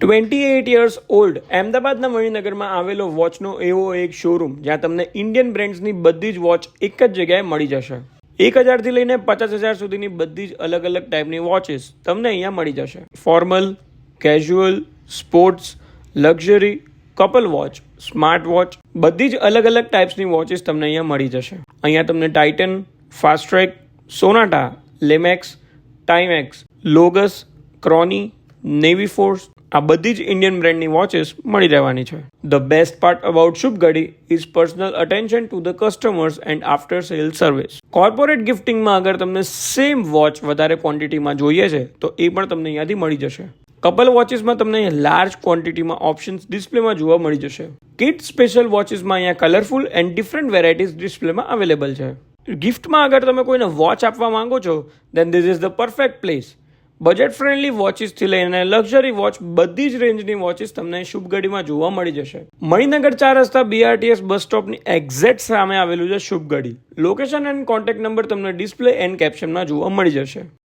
28 years old અમદાવાદના મણિનગરમાં આવેલો વોચનો એવો એક શોરૂમ જ્યાં તમને ઇન્ડિયન બ્રેન્ડ્સની બધી જ વોચ એક જ જગ્યાએ મળી જશે. 1000થી લઈને 50,000 સુધીની બધી જ અલગ અલગ ટાઈપની વોચીસ તમને અહીંયા મળી જશે. Formal, casual, sports, luxury, couple watch, smart watch, બધી જ અલગ અલગ ટાઈપ્સની વોચીસ તમને અહીંયા મળી જશે. અહીંયા તમને ટાઇટન, ફાસ્ટ્રેક, સોનાટા, લેમેક્સ, ટાઈમેક્સ, લોગસ, ક્રોની, નેવી ફોર્સ આ બધી જ ઇન્ડિયન બ્રેન્ડની વોચીસ મળી રહેવાની છે. The best part about Shubh Ghadi is personal attention to the customers and after sale service. Corporate ગિફ્ટિંગમાં અગર તમને સેમ વોચ વધારે ક્વોન્ટિટીમાં જોઈએ છે તો એ પણ તમને અહીંયાથી મળી જશે. કપલ વોચીસમાં તમને લાર્જ ક્વોન્ટિટીમાં ઓપ્શન્સ ડિસ્પ્લેમાં જોવા મળી જશે. કિડ્સ સ્પેશિયલ વોચીસમાં અહીંયા કલરફુલ એન્ડ ડિફરન્ટ વેરાયટીઝ ડિસ્પ્લેમાં અવેલેબલ છે. ગિફ્ટમાં અગર તમે કોઈને વોચ આપવા માંગો છો then this is the perfect place. Budget friendly વોચીસથી લઈને લક્ઝરી વોચ બધી જ રેન્જની વોચીસ તમને શુભ ઘડીમાં જોવા મળી જશે. મણિનગર 4 રસ્તા BRTS બસ સ્ટોપની એક્ઝેક્ટ સામે આવેલું છે શુભ ઘડી. લોકેશન એન્ડ કોન્ટેક્ટ નંબર તમને ડિસ્પ્લે એન્ડ કેપ્શનમાં જોવા મળી જશે.